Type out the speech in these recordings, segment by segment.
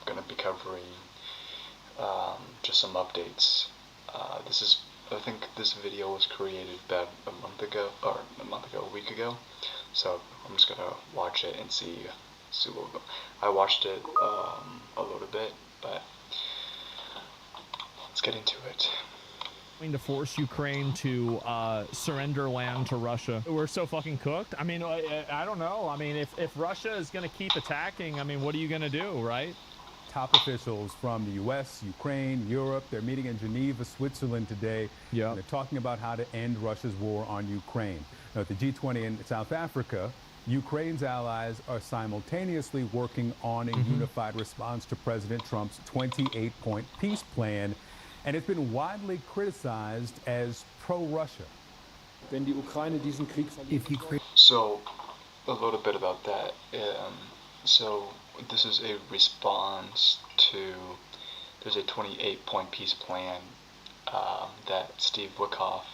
going to be covering just some updates. I think this video was created about a week ago. So I'm just gonna watch it and see what I watched it a little bit, but let's get into it. To force Ukraine to surrender land to Russia. We're so fucking cooked. I mean, I don't know. I mean, if Russia is going to keep attacking, I mean, what are you going to do, right? Top officials from the U.S., Ukraine, Europe, they're meeting in Geneva, Switzerland today. Yeah. They're talking about how to end Russia's war on Ukraine. Now, at the G20 in South Africa, Ukraine's allies are simultaneously working on a unified response to President Trump's 28-point peace plan, and it's been widely criticized as pro-Russia. So, a little bit about that. So, this is a response to, there's a 28-point peace plan that Steve Witkoff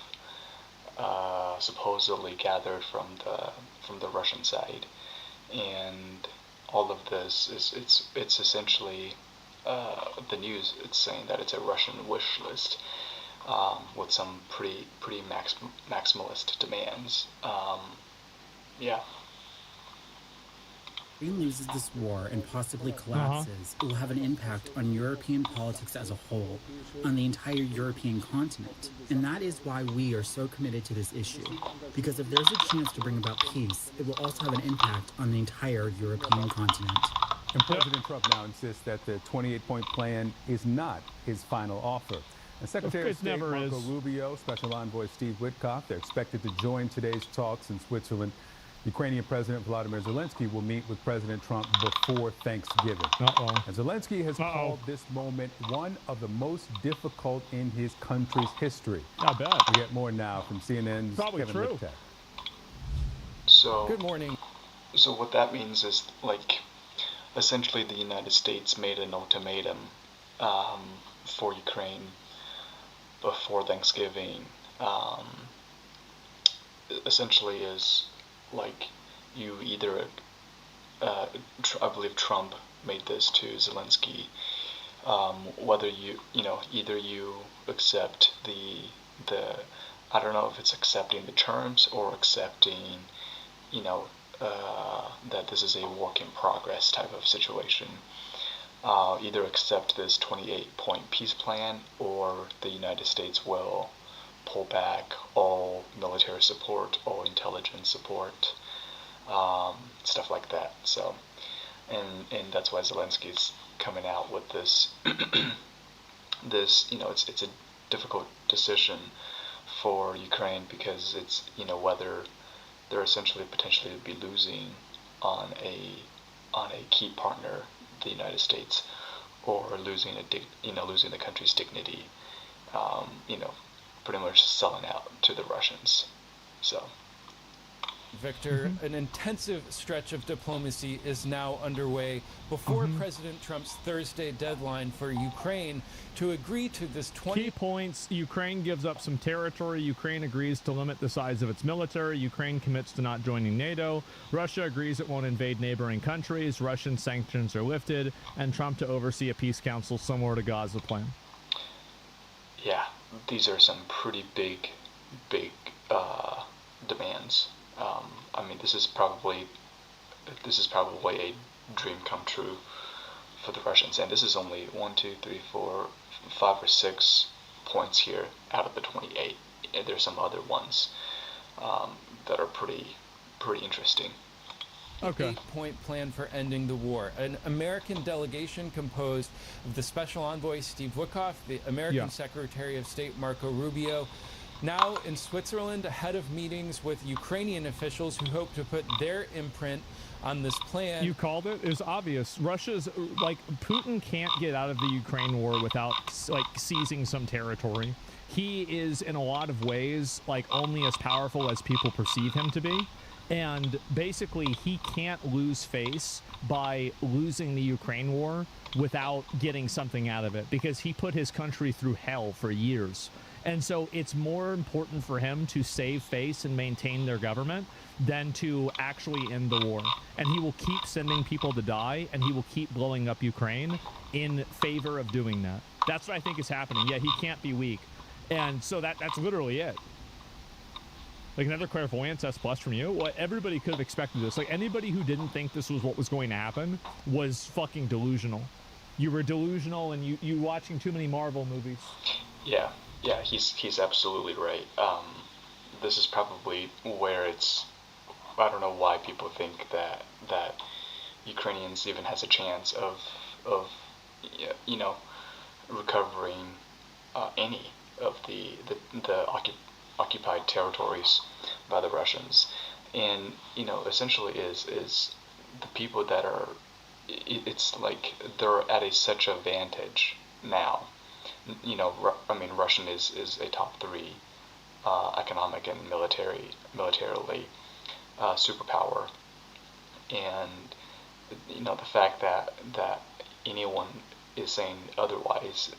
supposedly gathered from the Russian side, and all of this it's essentially the news. It's saying that it's a Russian wish list with some pretty maximalist demands. Yeah. Ukraine loses this war and possibly collapses, it will have an impact on European politics as a whole, on the entire European continent. And that is why we are so committed to this issue. Because if there's a chance to bring about peace, it will also have an impact on the entire European continent. And President Trump now insists that the 28-point plan is not his final offer. And Secretary of State Marco Rubio, Special Envoy Steve Witkoff, they're expected to join today's talks in Switzerland. Ukrainian President Volodymyr Zelensky will meet with President Trump before Thanksgiving. And Zelensky has called this moment one of the most difficult in his country's history. I bet. We get more now from CNN's Probably Kevin true. Liptak. So, good morning. So what that means is, like, essentially the United States made an ultimatum for Ukraine before Thanksgiving. Essentially is like, you either I believe Trump made this to Zelensky, whether either you accept the I don't know if it's accepting the terms or accepting that this is a work in progress type of situation. Either accept this 28-point peace plan, or the United States will pull back all military support, all intelligence support, stuff like that. So, and that's why Zelensky's coming out with this. It's a difficult decision for Ukraine, because it's whether they're essentially potentially be losing on a key partner, the United States, or losing losing the country's dignity. Pretty much selling out to the Russians. So, Victor, an intensive stretch of diplomacy is now underway before President Trump's Thursday deadline for Ukraine to agree to this Key points: Ukraine gives up some territory. Ukraine agrees to limit the size of its military. Ukraine commits to not joining NATO. Russia agrees it won't invade neighboring countries. Russian sanctions are lifted, and Trump to oversee a peace council similar to Gaza plan. Yeah, these are some pretty big demands. I mean, this is probably a dream come true for the Russians, and this is only 1, 2, 3, 4, 5 or 6 points here out of the 28. And there's some other ones that are pretty interesting. Okay. 8-point plan for ending the war. An American delegation composed of the Special Envoy Steve Witkoff, the American Secretary of State Marco Rubio, now in Switzerland ahead of meetings with Ukrainian officials who hope to put their imprint on this plan. You called it. It's obvious. Russia's Putin can't get out of the Ukraine war without seizing some territory. He is in a lot of ways only as powerful as people perceive him to be. And basically, he can't lose face by losing the Ukraine war without getting something out of it, because he put his country through hell for years. And so it's more important for him to save face and maintain their government than to actually end the war. And he will keep sending people to die, and he will keep blowing up Ukraine in favor of doing that. That's what I think is happening. Yeah, he can't be weak. And so that's literally it. Like, another clairvoyance S+ from you. Well, everybody could have expected this. Like, anybody who didn't think this was what was going to happen was fucking delusional. You were delusional, and you watching too many Marvel movies. Yeah, he's absolutely right. This is probably where it's. I don't know why people think that Ukrainians even has a chance of recovering any of the occupied territories by the Russians, and essentially is the people that are. It's like they're at such a vantage now. I mean, Russian is a top 3 economic and militarily superpower, and the fact that anyone is saying otherwise,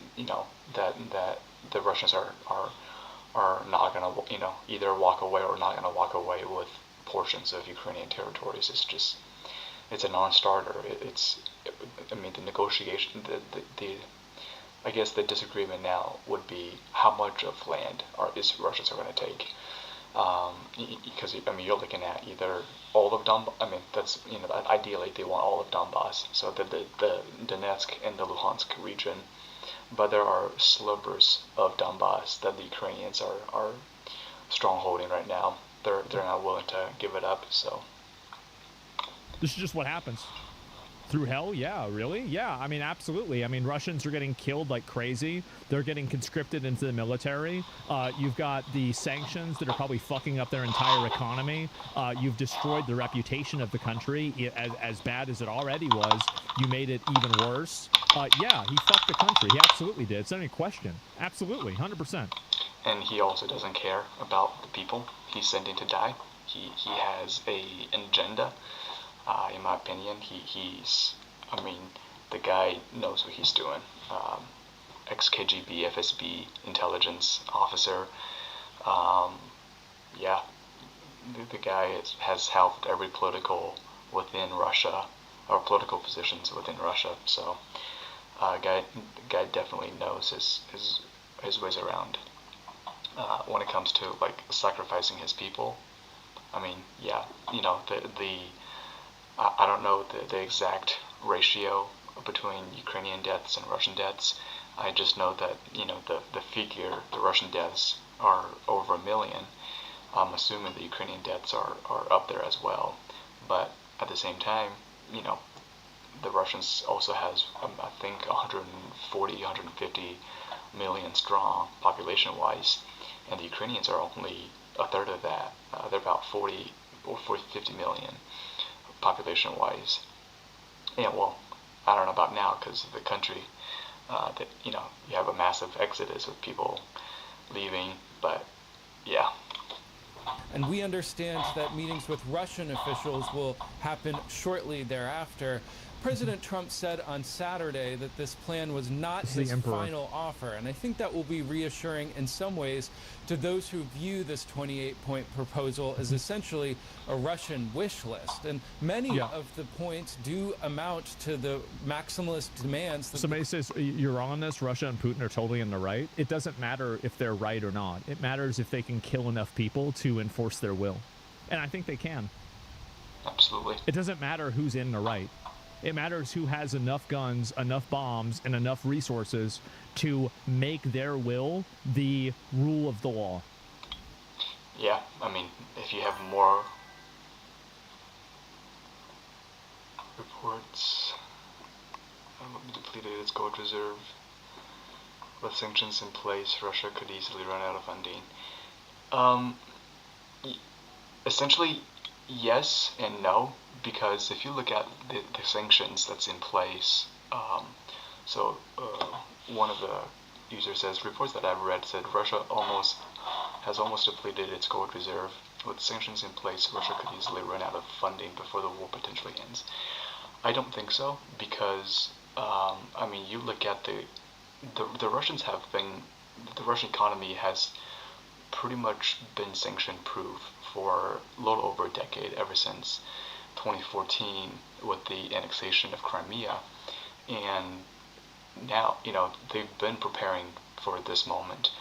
that the Russians are not gonna either walk away or not gonna walk away with portions of Ukrainian territories is just it's a non-starter. I mean, the negotiation, the I guess the disagreement now would be how much of land is Russians are going to take, because I mean you're looking at either all of Donbass. I mean that's ideally they want all of Donbass, so the Donetsk and the Luhansk region, but there are slivers of Donbass that the Ukrainians are strongholding right now. They're not willing to give it up. So this is just what happens. Through hell? Yeah, really? Yeah, I mean, absolutely. I mean, Russians are getting killed like crazy. They're getting conscripted into the military. You've got the sanctions that are probably fucking up their entire economy. You've destroyed the reputation of the country. As bad as it already was, you made it even worse. Yeah, he fucked the country. He absolutely did. It's not any question. Absolutely, 100%. And he also doesn't care about the people he's sending to die. He has an agenda. In my opinion, I mean, the guy knows what he's doing. Ex-KGB, FSB intelligence officer. Yeah, the guy has held every political within Russia, or political positions within Russia. So, guy definitely knows his ways around. When it comes to like sacrificing his people, I mean, yeah, I don't know the exact ratio between Ukrainian deaths and Russian deaths. I just know that the figure, the Russian deaths are over 1 million. I'm assuming the Ukrainian deaths are up there as well. But at the same time, the Russians also has I think 140, 150 million strong population-wise, and the Ukrainians are only a third of that. They're about 40 or 50 million. Population-wise, and well, I don't know about now because of the country. That you have a massive exodus of people leaving, but yeah. And we understand that meetings with Russian officials will happen shortly thereafter. President Trump said on Saturday that this plan was not his final offer, and I think that will be reassuring in some ways to those who view this 28-point proposal as essentially a Russian wish list. And many of the points do amount to the maximalist demands. Somebody says you're wrong on this. Russia and Putin are totally in the right. It doesn't matter if they're right or not. It matters if they can kill enough people to enforce their will. And I think they can. Absolutely. It doesn't matter who's in the right. It matters who has enough guns, enough bombs, and enough resources to make their will the rule of the law. Yeah, I mean, if you have more reports, depleted its gold reserve. With sanctions in place, Russia could easily run out of funding. Essentially, yes and no, because if you look at the sanctions that's in place, one of the users says, reports that I've read said Russia has almost depleted its gold reserve. With sanctions in place, Russia could easily run out of funding before the war potentially ends. I don't think so, because, I mean, you look at the Russians have been the Russian economy has pretty much been sanction-proof for a little over a decade, ever since 2014 with the annexation of Crimea, and now they've been preparing for this moment.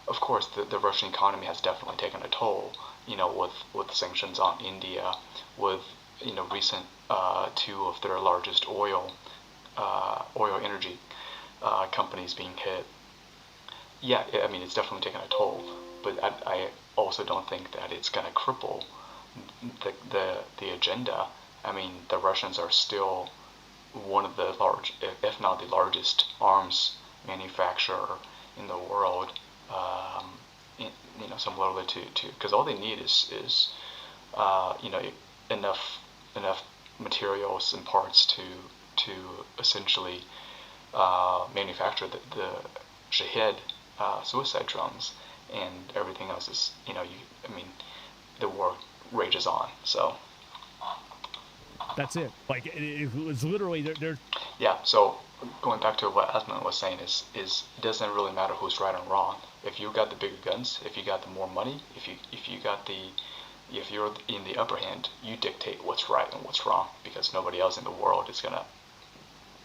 Of course, the Russian economy has definitely taken a toll. With sanctions on India, with recent two of their largest oil energy companies being hit. Yeah, I mean, it's definitely taken a toll, but I also don't think that it's going to cripple the agenda. I mean, the Russians are still one of the if not the largest arms manufacturer in the world. Similarly to because all they need is enough materials and parts to essentially manufacture the Shahed suicide drones, and everything else is the war rages on. So that's it. Like it was literally they're yeah. So going back to what Asmongold was saying is it doesn't really matter who's right or wrong. If you got the bigger guns, if you got the more money, if you're in the upper hand, you dictate what's right and what's wrong, because nobody else in the world is gonna,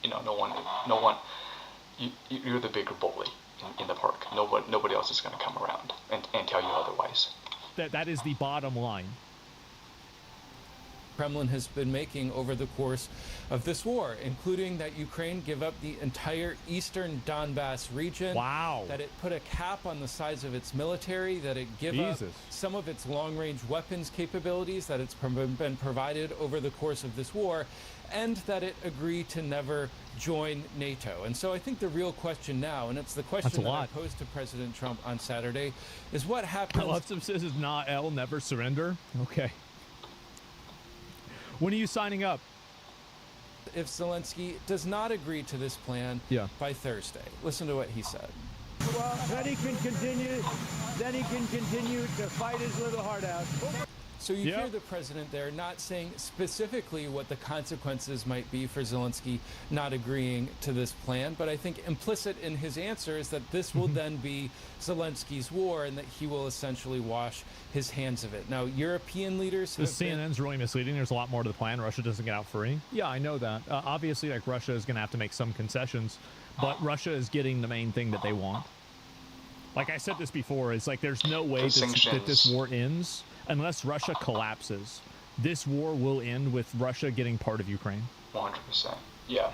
no one, you're the bigger bully in the park. Nobody else is gonna come around and tell you otherwise. That is the bottom line. Kremlin has been making over the course of this war, including that Ukraine give up the entire eastern Donbass region. Wow. That it put a cap on the size of its military, that it give up some of its long-range weapons capabilities that it's been provided over the course of this war, and that it agreed to never join NATO. And so I think the real question now, and it's the question that I posed to President Trump on Saturday, is what happens... Leftsum says is not L, never surrender. Okay. When are you signing up? If Zelensky does not agree to this plan by Thursday. Listen to what he said. Well, then he can continue to fight his little heart out. So you hear the president there not saying specifically what the consequences might be for Zelensky not agreeing to this plan, but I think implicit in his answer is that this will then be Zelensky's war and that he will essentially wash his hands of it. Now, European leaders have CNN's really misleading. There's a lot more to the plan. Russia doesn't get out free. Yeah, I know that. Obviously, like, Russia is going to have to make some concessions, but Russia is getting the main thing that they want. Like I said this before, it's like there's no way that this war ends unless Russia collapses. This war will end with Russia getting part of Ukraine. 100%. Yeah.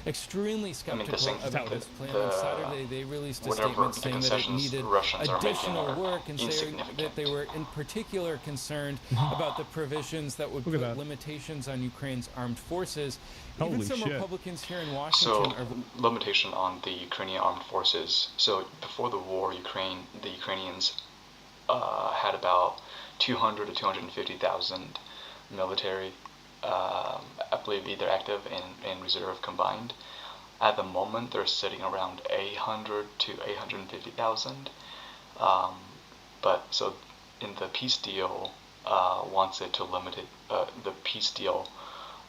Extremely skeptical about this plan. On Saturday, they released a statement saying that it needed additional work, and saying that they were in particular concerned about the provisions that would put limitations on Ukraine's armed forces. Even some Republicans here in Washington are... limitation on the Ukrainian armed forces. So before the war, the Ukrainians had about 200 to 250,000 military, I believe, either active and reserve combined. At the moment, they're sitting around 800 to 850,000. But so in the peace deal, wants it to limit it. The peace deal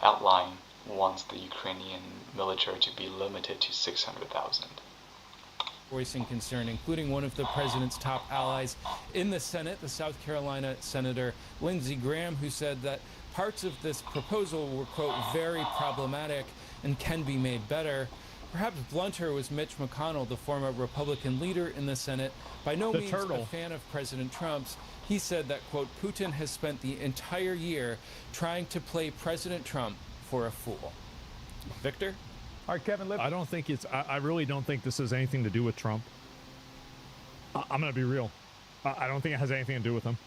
outline wants the Ukrainian military to be limited to 600,000. Voicing concern, including one of the president's top allies in the Senate, the South Carolina Senator Lindsey Graham, who said that parts of this proposal were, quote, very problematic and can be made better. Perhaps blunter was Mitch McConnell, the former Republican leader in the Senate, by no means a fan of President Trump's. He said that, quote, Putin has spent the entire year trying to play President Trump for a fool. Victor? All right, Kevin, I don't think it's... I really don't think this has anything to do with Trump. I'm going to be real. I don't think it has anything to do with him.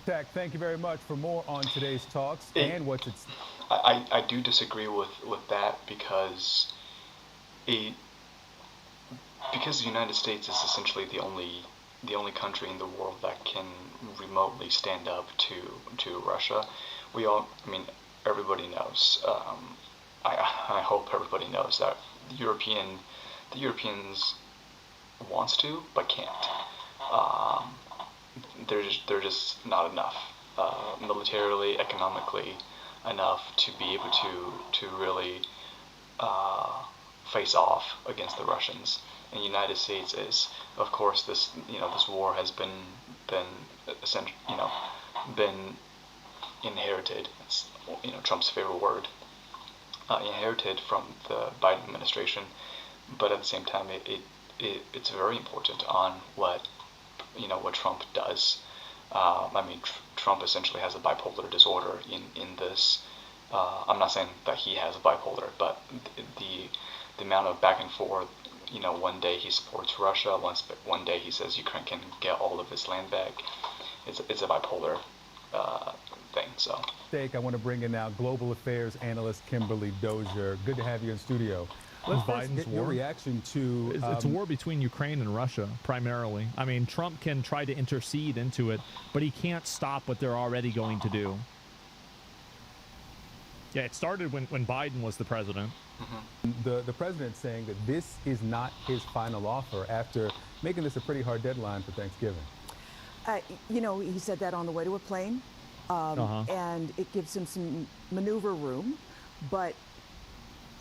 Tech, thank you very much. For more on today's talks and what's it's... I do disagree with that because the United States is essentially the only country in the world that can remotely stand up to Russia. Everybody knows. I hope everybody knows that the Europeans wants to but can't. They're just not enough militarily, economically enough to be able to really face off against the Russians. And the United States is, of course, this war has been inherited. It's Trump's favorite word. Inherited from the Biden administration, but at the same time, it's very important on what Trump does. Trump essentially has a bipolar disorder in this. I'm not saying that he has a bipolar, but the amount of back and forth. One day he supports Russia, one day he says Ukraine can get all of its land back. It's a bipolar thing. So, I want to bring in now global affairs analyst Kimberly Dozier. Good to have you in studio. Let's get your reaction to... It's a war between Ukraine and Russia, primarily. I mean, Trump can try to intercede into it, but he can't stop what they're already going to do. Yeah, it started when Biden was the president. Mm-hmm. The president saying that this is not his final offer after making this a pretty hard deadline for Thanksgiving. He said that on the way to a plane, and it gives him some maneuver room. But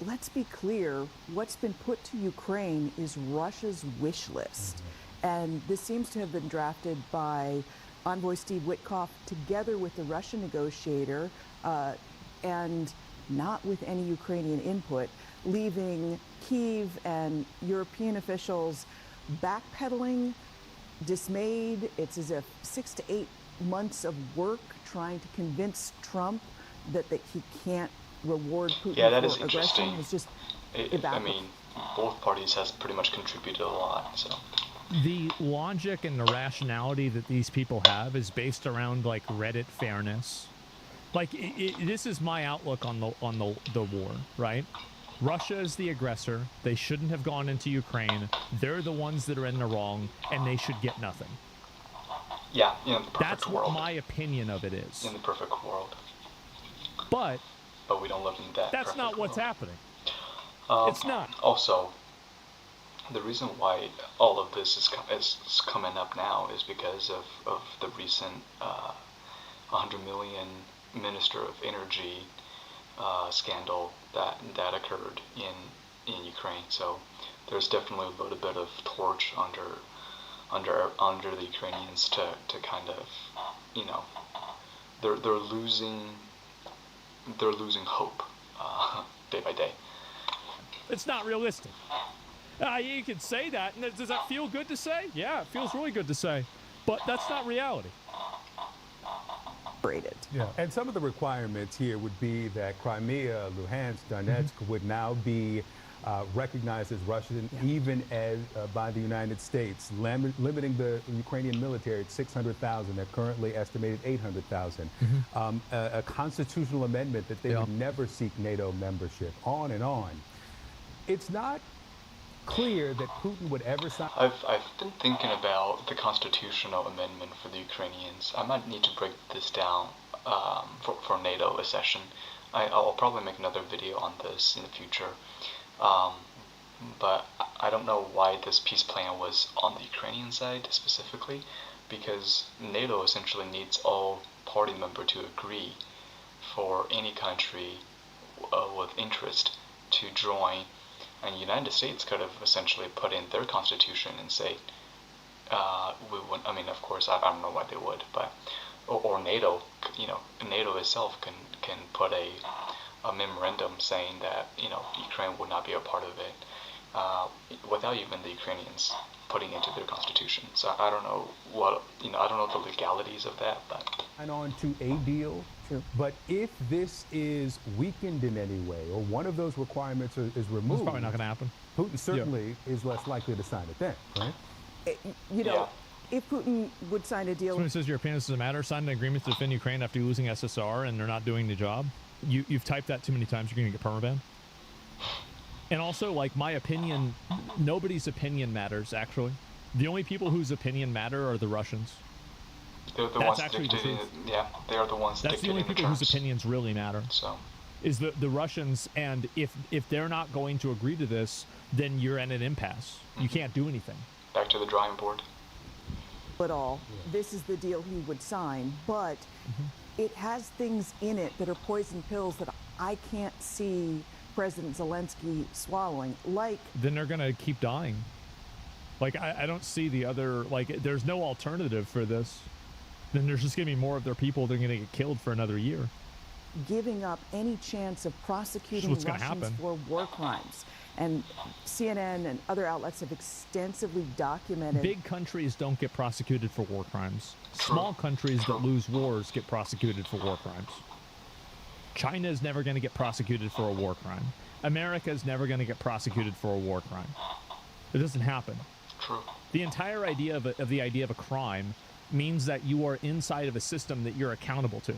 let's be clear, what's been put to Ukraine is Russia's wish list. Mm-hmm. And this seems to have been drafted by Envoy Steve Witkoff together with the Russian negotiator, and not with any Ukrainian input, leaving Kyiv and European officials backpedaling, dismayed. It's as if 6 to 8 months of work trying to convince Trump that he can't reward Putin for aggression is just evaporating. Both parties has pretty much contributed a lot. So the logic and the rationality that these people have is based around like Reddit fairness. Like this is my outlook on the war, right? Russia is the aggressor. They shouldn't have gone into Ukraine. They're the ones that are in the wrong, and they should get nothing. Yeah, in the perfect That's world. what my opinion of it is. In the perfect world. But we don't live in that. That's not what's happening. It's not. Also, the reason why all of this is coming up now is because of the recent 100 million Minister of Energy scandal that occurred in Ukraine. So there's definitely a little bit of torch under the Ukrainians to kind of they're losing hope day by day. It's not realistic. You can say that, and does that feel good to say? Yeah, it feels really good to say, but that's not reality. Yeah, and some of the requirements here would be that Crimea, Luhansk, Donetsk would now be recognized as Russian, even as by the United States, limiting the Ukrainian military at 600,000. They're currently estimated 800,000. A constitutional amendment that they would never seek NATO membership. On and on. It's not clear that Putin would ever sign. I've been thinking about the constitutional amendment for the Ukrainians. I might need to break this down for NATO accession. I'll probably make another video on this in the future. But I don't know why this peace plan was on the Ukrainian side specifically, because NATO essentially needs all party members to agree for any country with interest to join. And the United States could have essentially put in their constitution and say, we would. I mean, of course, I don't know why they would, but or NATO, NATO itself can put a memorandum saying that Ukraine would not be a part of it without even the Ukrainians putting into their constitution. So I don't know I don't know the legalities of that, but and on to a deal. Sure. But if this is weakened in any way, or one of those requirements is removed, it's probably not going to happen. Putin certainly is less likely to sign it then, right? If Putin would sign a deal... Someone says your opinion doesn't matter, sign an agreement to defend Ukraine after losing SSR and they're not doing the job. You've typed that too many times, you're going to get permabanned. And also, like, my opinion, nobody's opinion matters, actually. The only people whose opinion matter are the Russians. They're the ones dictating. Yeah, they are the ones. That's the only people whose opinions really matter. So, is the Russians, and if they're not going to agree to this, then you're at an impasse. You can't do anything. Back to the drawing board. At all, this is the deal he would sign, but it has things in it that are poison pills that I can't see President Zelensky swallowing. Then they're going to keep dying. Like, I don't see the other, like, there's no alternative for this. Then there's just going to be more of their people that are going to get killed for another year. Giving up any chance of prosecuting Russians for war crimes. And CNN and other outlets have extensively documented. Big countries don't get prosecuted for war crimes. Small countries that lose wars get prosecuted for war crimes. China is never going to get prosecuted for a war crime. America is never going to get prosecuted for a war crime. It doesn't happen. True. The entire idea of a crime means that you are inside of a system that you're accountable to.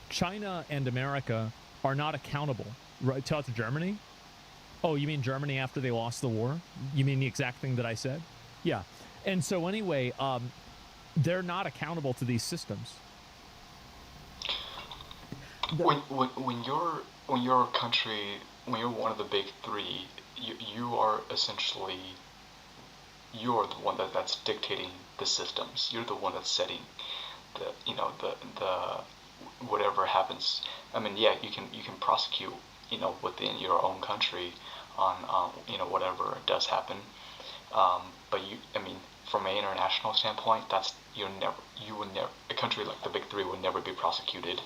China and America are not accountable. Right? Tell it to Germany? Oh, you mean Germany after they lost the war? You mean the exact thing that I said? Yeah. And so anyway, they're not accountable to these systems. When you're a country, when you're one of the big three, you are essentially, you're the one that's dictating the systems. You're the one that's setting the whatever happens. I mean, yeah, you can prosecute, within your own country on whatever does happen. But from an international standpoint, a country like the big three would never be prosecuted.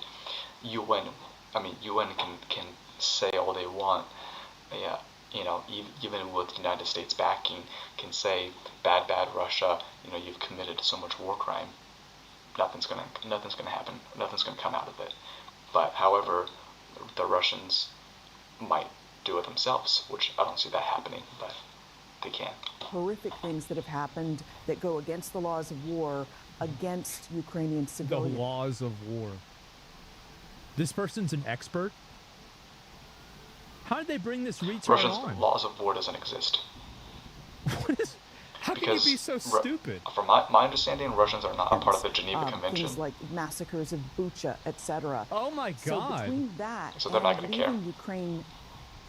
UN can say all they want. Yeah, even with the United States backing, can say bad Russia. You've committed so much war crime. Nothing's gonna happen. Nothing's gonna come out of it. But however, the Russians might do it themselves, which I don't see that happening, but they can. Horrific things that have happened that go against the laws of war, against Ukrainian civilians. The laws of war. This person's an expert? How did they bring this retard Russia's on? laws of war doesn't exist. How can you be so stupid? From my understanding, Russians are not a part of the Geneva Convention. Things like massacres of Bucha, etc. Oh my God! So between that they're not and gonna care. leaving Ukraine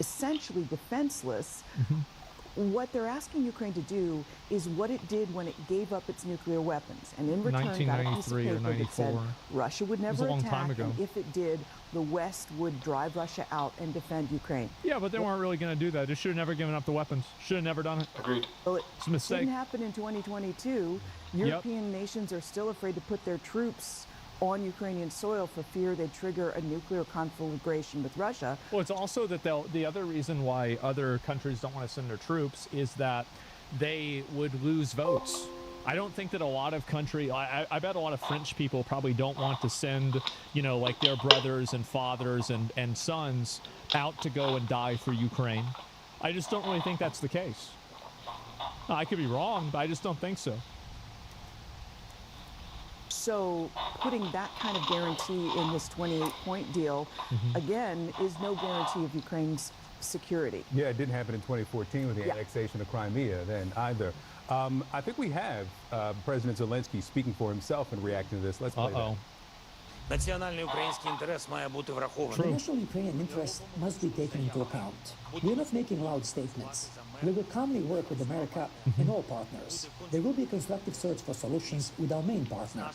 essentially defenseless, what they're asking Ukraine to do is what it did when it gave up its nuclear weapons, and in return got a piece of paper that said Russia would never attack, and if it did, the West would drive Russia out and defend Ukraine. Yeah, but they weren't really going to do that. They should have never given up the weapons. Should have never done it. Agreed. Well, it's a mistake. Didn't happen in 2022. European nations are still afraid to put their troops on Ukrainian soil for fear they'd trigger a nuclear conflagration with Russia. Well, it's also that the other reason why other countries don't want to send their troops is that they would lose votes. I don't think that a lot of I bet a lot of French people probably don't want to send, like their brothers and fathers and sons out to go and die for Ukraine. I just don't really think that's the case. I could be wrong, but I just don't think so. So putting that kind of guarantee in this 28-point deal, again, is no guarantee of Ukraine's security. Yeah, it didn't happen in 2014 with the annexation of Crimea then either. I think we have President Zelensky speaking for himself and reacting to this. Let's play that. Національний український інтерес має бути врахований. The national Ukrainian interest must be taken into account. We're not making loud statements. We will calmly work with America and all partners. There will be a constructive search for solutions with our main partner.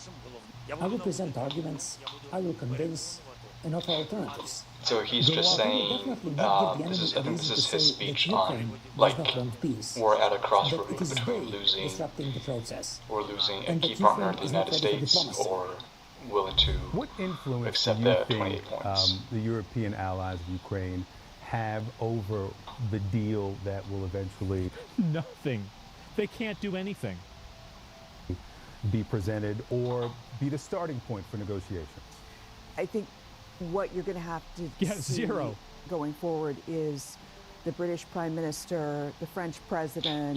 I will present arguments, I will convince, and offer alternatives. So he's just saying, I think this is his speech on, we're at a crossroads between losing a key partner in the United States or willing to what influence accept do you the think 28 points. The European allies of Ukraine have over the deal that will eventually... Nothing. They can't do anything. ...be presented or be the starting point for negotiations? I think what you're going to have to see going forward is the British Prime Minister, the French President,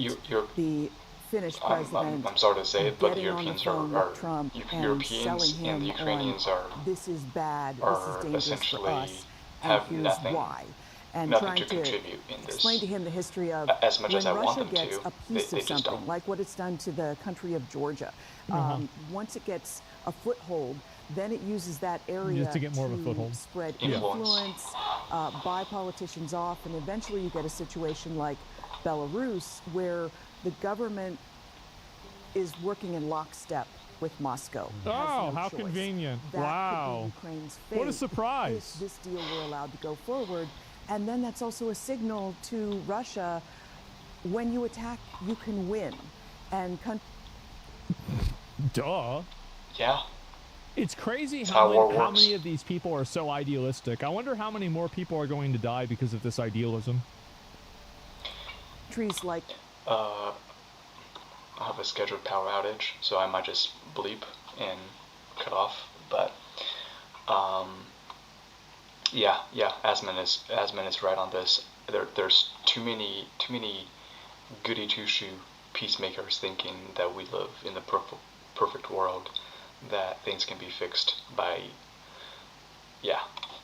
the Finnish President. I'm sorry to say it, but the Europeans are Trump Europeans and the Ukrainians are this is bad, this is dangerous for us, and have here's nothing, why. And nothing trying to contribute in this. Explain to him the history of as much when as I Russia want them gets to, a piece of something, don't. like what it's done to the country of Georgia. Once it gets a foothold, then it uses that area to get more of a foothold. Spread influence, buy politicians off, and eventually you get a situation like Belarus, where the government is working in lockstep with Moscow. Oh, how convenient. That wow. could be Ukraine's fate. What a surprise. If this deal were allowed to go forward. And then that's also a signal to Russia, when you attack, you can win. And duh. Yeah. It's crazy how many of these people are so idealistic. I wonder how many more people are going to die because of this idealism. Trees like... I have a scheduled power outage, so I might just bleep and cut off. But, yeah, Asman is right on this. There's too many goody two-shoe peacemakers thinking that we live in the perfect world, that things can be fixed by,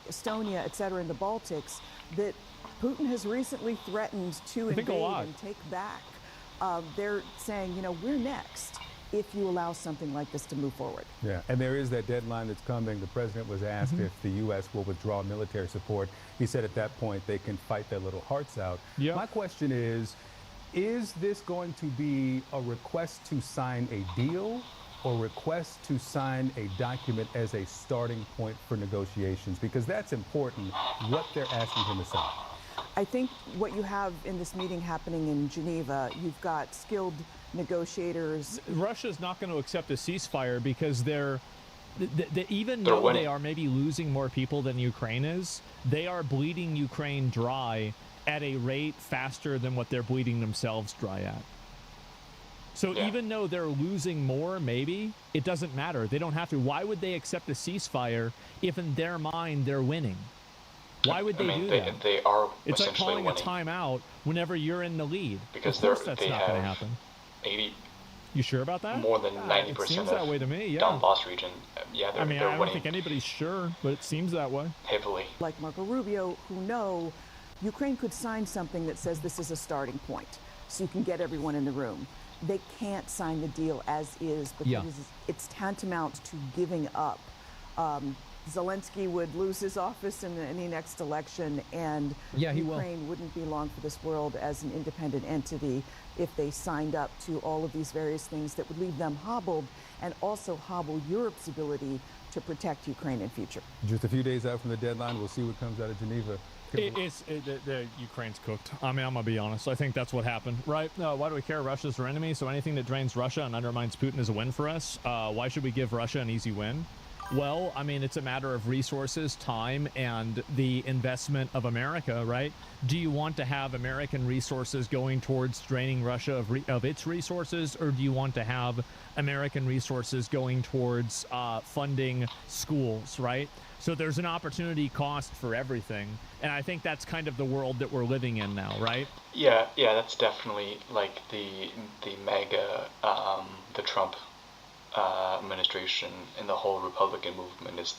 Estonia, etc., in the Baltics, that Putin has recently threatened to invade and take back. They're saying, we're next if you allow something like this to move forward. Yeah, and there is that deadline that's coming. The president was asked if the U.S. will withdraw military support. He said at that point they can fight their little hearts out. Yep. My question is this going to be a request to sign a deal or request to sign a document as a starting point for negotiations? Because that's important, what they're asking him to sign. I think what you have in this meeting happening in Geneva, you've got skilled negotiators. Russia's not going to accept a ceasefire because even though they are maybe losing more people than Ukraine is, they are bleeding Ukraine dry at a rate faster than what they're bleeding themselves dry at. So even though they're losing more, maybe, it doesn't matter. They don't have to. Why would they accept a ceasefire if in their mind they're winning? Why would they do that? They are. It's like calling winning. A timeout whenever you're in the lead. Because of course that's not going to happen. 80. You sure about that? More than 90% it seems that way to me. Yeah. Donbass region. Yeah, they're I don't think anybody's sure, but it seems that way. Heavily. Like Marco Rubio, who know Ukraine could sign something that says this is a starting point, so you can get everyone in the room. They can't sign the deal as is, because it's tantamount to giving up. Zelensky would lose his office in any next election, and Ukraine wouldn't belong for this world as an independent entity if they signed up to all of these various things that would leave them hobbled and also hobble Europe's ability to protect Ukraine in future. Just a few days out from the deadline, we'll see what comes out of Geneva. The Ukraine's cooked. I mean, I'm going to be honest. I think that's what happened, right? Why do we care? Russia's our enemy, so anything that drains Russia and undermines Putin is a win for us. Why should we give Russia an easy win? Well, I mean, it's a matter of resources, time, and the investment of America, right? Do you want to have American resources going towards draining Russia of its resources, or do you want to have American resources going towards funding schools, right? So there's an opportunity cost for everything, and I think that's kind of the world that we're living in now, right? Yeah, that's definitely like the MAGA, the Trump administration and the whole Republican movement is,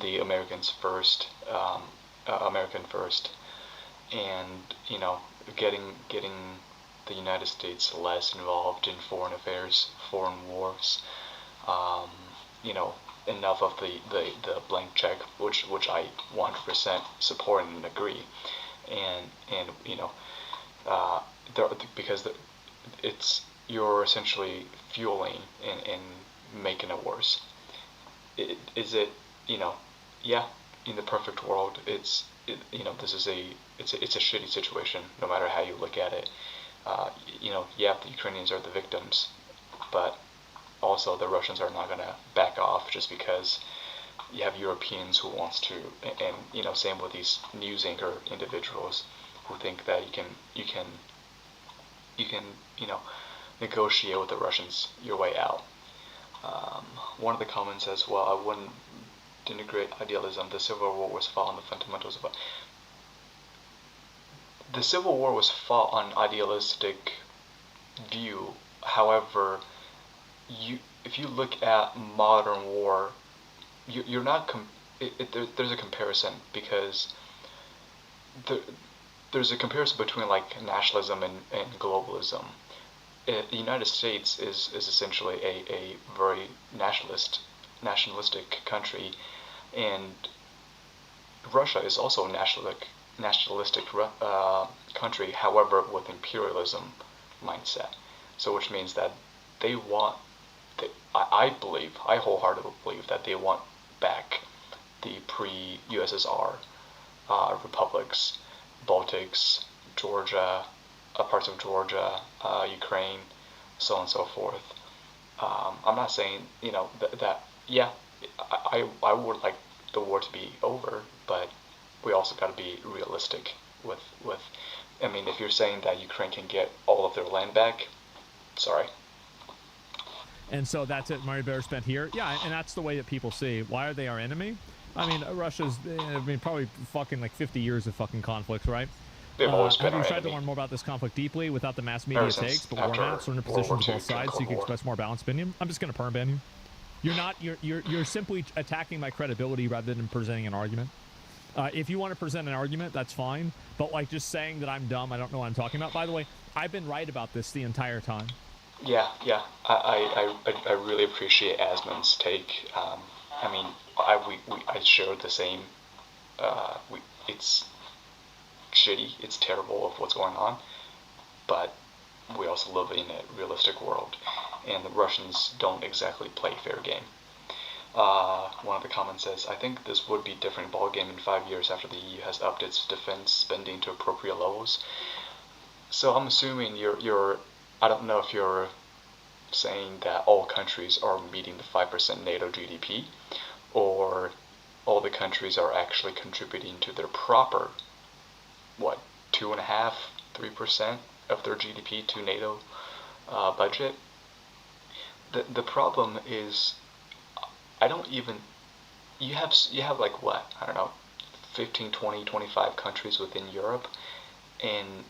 the Americans first, American first, and getting the United States less involved in foreign affairs, foreign wars. Enough of the blank check, which I 100% support and agree, and because you're essentially fueling and making it worse. In the perfect world, it's a shitty situation, no matter how you look at it. The Ukrainians are the victims, but also the Russians are not going to back off just because you have Europeans who wants to, and same with these news anchor individuals who think that you can negotiate with the Russians your way out. One of the comments says, well, I wouldn't denigrate idealism. The Civil War was fought on the fundamentals of the Civil War was fought on idealistic view. However, if you look at modern war, you're not there's a comparison, because there's a comparison between like nationalism and globalism. The United States is essentially a very nationalistic country, and Russia is also a nationalistic country, however with imperialism mindset. So which means that they want, I wholeheartedly believe that they want back the pre-USSR republics, Baltics, Georgia, parts of Georgia, Ukraine, so on and so forth. I'm not saying, that yeah, I would like the war to be over, but we also got to be realistic with. I mean, if you're saying that Ukraine can get all of their land back, sorry. And so that's it. Mario Bear spent here. Yeah, and that's the way that people see. Why are they our enemy? I mean, Russia's, probably fucking like 50 years of fucking conflicts, right? They've always been have you our tried enemy. to learn more about this conflict deeply without the mass media takes, but warmaps, learn the positions of both sides so you can express more balanced opinion? I'm just going to perm ban you. You're simply attacking my credibility rather than presenting an argument. If you want to present an argument, that's fine. But like just saying that I'm dumb, I don't know what I'm talking about. By the way, I've been right about this the entire time. Yeah. I really appreciate Asmon's take. I mean, I share the same. It's shitty. It's terrible of what's going on, but we also live in a realistic world, and the Russians don't exactly play fair game. One of the comments says, I think this would be different ballgame in 5 years after the EU has upped its defense spending to appropriate levels. So I'm assuming you're I don't know if you're saying that all countries are meeting the 5% NATO GDP, or all the countries are actually contributing to their proper, 2.5%, 3% of their GDP to NATO budget. The problem is, I don't even, you have like what, I don't know, 15, 20, 25 countries within Europe, and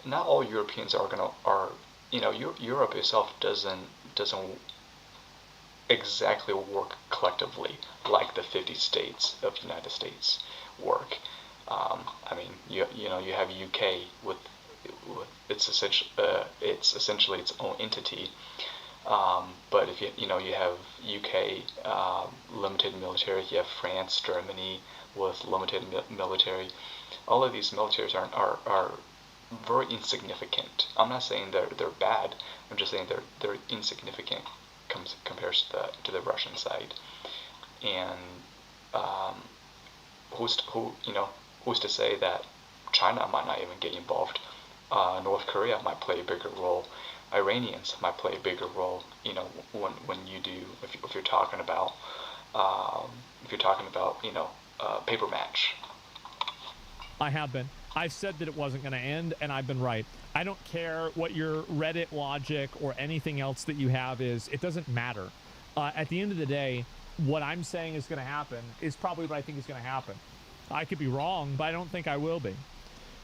not all Europeans Europe itself doesn't exactly work collectively like the 50 states of the United States work. I mean, you have UK with it's essentially its own entity. But if you have UK limited military, you have France, Germany with limited military. All of these militaries are very insignificant. I'm not saying they're bad. I'm just saying they're insignificant compared to the Russian side. And who's to say that China might not even get involved? North Korea might play a bigger role. Iranians might play a bigger role. When you do, if you're talking about paper match. I have been. I've said that it wasn't going to end, and I've been right. I don't care what your Reddit logic or anything else that you have is. It doesn't matter. At the end of the day, what I'm saying is going to happen is probably what I think is going to happen. I could be wrong, but I don't think I will be.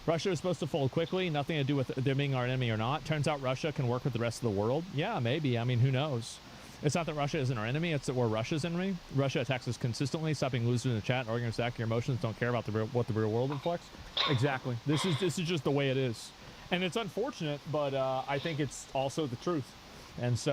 Russia is supposed to fold quickly, nothing to do with them being our enemy or not. Turns out Russia can work with the rest of the world. Yeah, maybe. I mean, who knows? It's not that Russia isn't our enemy, it's that we're Russia's enemy. Russia attacks us consistently, stopping losers in the chat, arguing back your emotions, don't care about what the real world reflects. Exactly. This is just the way it is. And it's unfortunate, but I think it's also the truth. And so